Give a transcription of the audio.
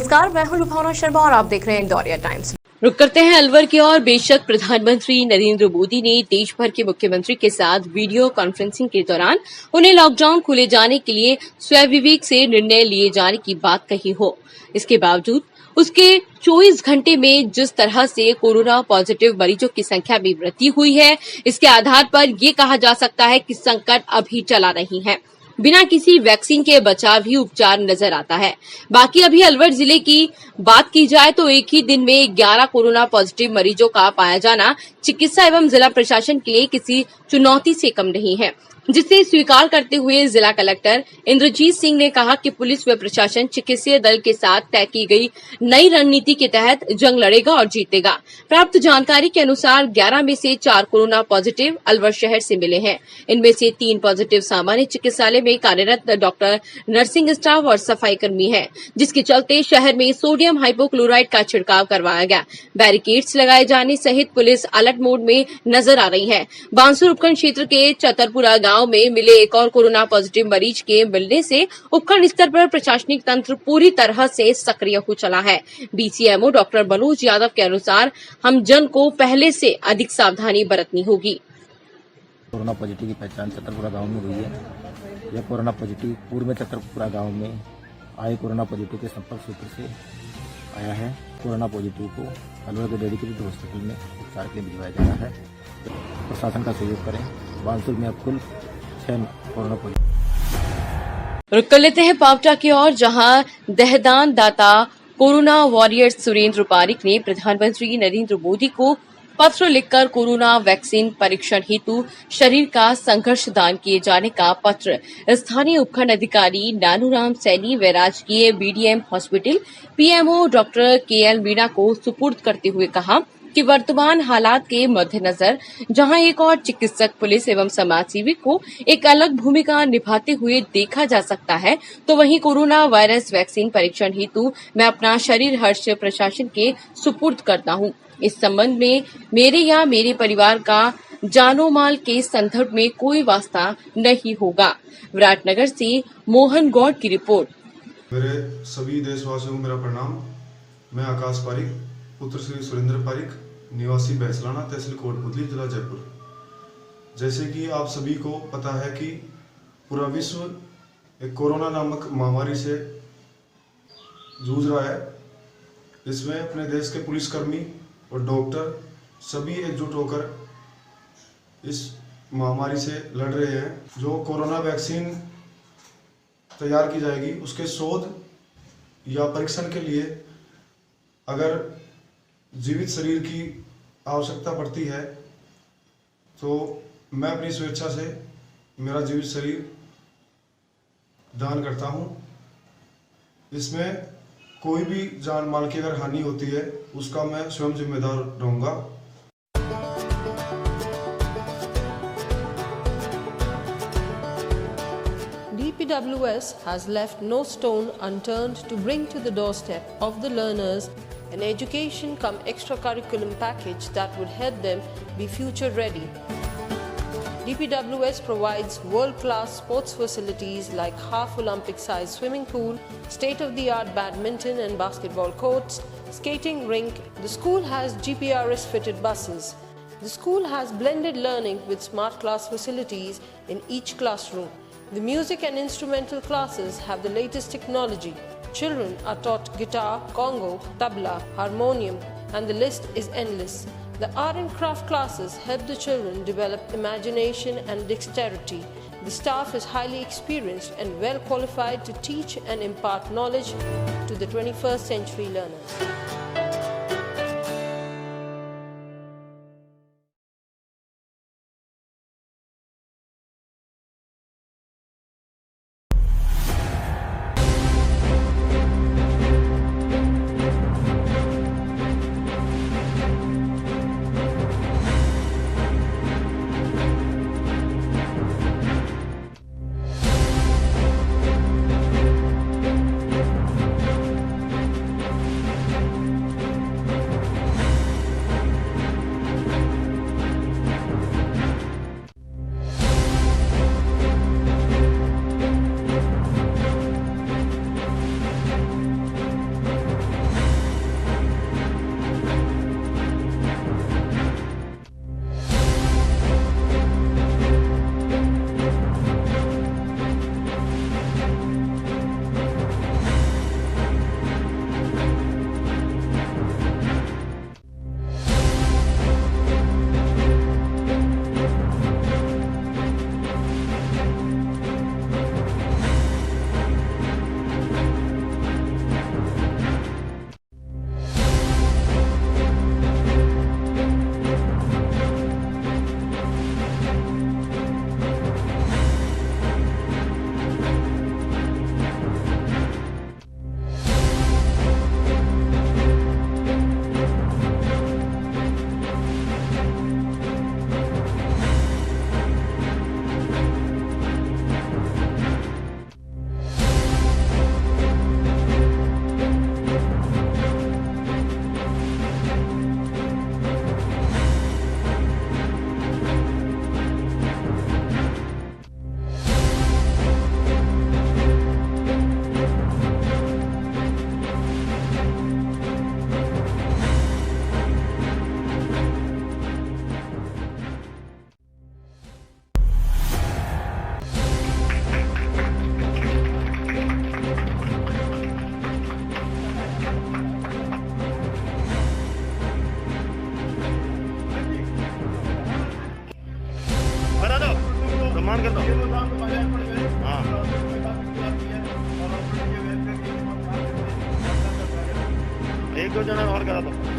नमस्कार, मैं हूं लुभावना शर्मा और आप देख रहे हैं इंदौरिया टाइम्स। रुक करते हैं अलवर की ओर। बेशक प्रधानमंत्री नरेंद्र मोदी ने देश भर के मुख्यमंत्री के साथ वीडियो कॉन्फ्रेंसिंग के दौरान उन्हें लॉकडाउन खोले जाने के लिए स्वविवेक से निर्णय लिए जाने की बात कही हो, इसके बावजूद उसके 24 घंटे में जिस तरह से कोरोना पॉजिटिव मरीजों की संख्या में वृद्धि हुई है, इसके आधार पर ये कहा जा सकता है कि संकट अभी चला नहीं है। बिना किसी वैक्सीन के बचाव ही उपचार नजर आता है। बाकी अभी अलवर जिले की बात की जाए तो एक ही दिन में 11 कोरोना पॉजिटिव मरीजों का पाया जाना चिकित्सा एवं जिला प्रशासन के लिए किसी चुनौती से कम नहीं है, जिसे स्वीकार करते हुए जिला कलेक्टर इंद्रजीत सिंह ने कहा कि पुलिस व प्रशासन चिकित्सीय दल के साथ तय की गई नई रणनीति के तहत जंग लड़ेगा और जीतेगा। प्राप्त जानकारी के अनुसार 11 में से 4 कोरोना पॉजिटिव अलवर शहर से मिले हैं। इनमें से 3 पॉजिटिव सामान्य चिकित्सालय में कार्यरत डॉक्टर, नर्सिंग स्टाफ और सफाई कर्मी है, जिसके चलते शहर में सोडियम हाइपोक्लोराइड का छिड़काव करवाया गया। बैरिकेड्स लगाए जाने सहित पुलिस अलर्ट मोड में नजर आ रही है। बांसुर उपखंड क्षेत्र के चतरपुरा गांव में मिले एक और कोरोना पॉजिटिव मरीज के मिलने से उपखंड स्तर पर प्रशासनिक तंत्र पूरी तरह से सक्रिय हो चला है। बीसीएमओ डॉक्टर मनोज यादव के अनुसार हम जन को पहले से अधिक सावधानी बरतनी होगी। कोरोना पॉजिटिव की पहचान चतरपुरा गांव में हुई है। यह कोरोना पॉजिटिव पूर्व में चतरपुरा गांव में आए कोरोना पॉजिटिव के संपर्क सूत्र से आया है। कोरोना पॉजिटिव को अलवर के डेडिकेटेड हॉस्पिटल में उपचार के लिए भिजवाया जा रहा है। प्रशासन का सहयोग करें। बांसुर में अब कुल 6 कोरोना पॉजिटिव। रुक कर लेते हैं पावटा की ओर, जहां दहदान दाता कोरोना वॉरियर सुरेंद्र पारिक ने प्रधानमंत्री नरेंद्र मोदी को पत्र लिखकर कोरोना वैक्सीन परीक्षण हेतु शरीर का संघर्ष दान किए जाने का पत्र स्थानीय उपखंड अधिकारी नानूराम सैनी व राजकीय BDM hospital PMO doctor KL Meena को सुपुर्द करते हुए कहा कि वर्तमान हालात के मद्देनजर जहां एक और चिकित्सक, पुलिस एवं समाजसेवी को एक अलग भूमिका निभाते हुए देखा जा सकता है, तो वहीं कोरोना वायरस वैक्सीन परीक्षण हेतु मैं अपना शरीर हर्ष प्रशासन के सुपुर्द करता हूं। इस संबंध में मेरे या मेरे परिवार का जानो माल के संदर्भ में कोई वास्ता नहीं होगा। विराटनगर से मोहन गौड़ की रिपोर्ट। मेरे सभी देशवासियों को मेरा प्रणाम। मैं आकाश पारिक, पुत्र श्री सुरेंद्र पारिक, निवासी बैसलाना, तहसील कोटपुतली, जिला जयपुर। जैसे कि आप सभी को पता है कि पूरा विश्व एक कोरोना नामक महामारी से जूझ रहा है। इसमें अपने देश के पुलिसकर्मी और डॉक्टर सभी एकजुट होकर इस महामारी से लड़ रहे हैं। जो कोरोना वैक्सीन तैयार की जाएगी उसके शोध या परीक्षण के लिए अगर जीवित शरीर की आवश्यकता पड़ती है तो मैं अपनी स्वेच्छा से मेरा जीवित शरीर दान करता हूं। इसमें कोई भी जान माल की अगर हानि होती है उसका मैं स्वयं जिम्मेदार रहूंगा। DPWS has left no stone unturned to bring to the doorstep of the learners an education cum extracurriculum package that would help them be future ready. DPWS provides world-class sports facilities like half Olympic-sized swimming pool, state-of-the-art badminton and basketball courts, skating rink. The school has GPRS-fitted buses. The school has blended learning with smart class facilities in each classroom. The music and instrumental classes have the latest technology. Children are taught guitar, congo, tabla, harmonium, and the list is endless. The art and craft classes help the children develop imagination and dexterity. The staff is highly experienced and well qualified to teach and impart knowledge to the 21st century learners. एक दो जना और करा था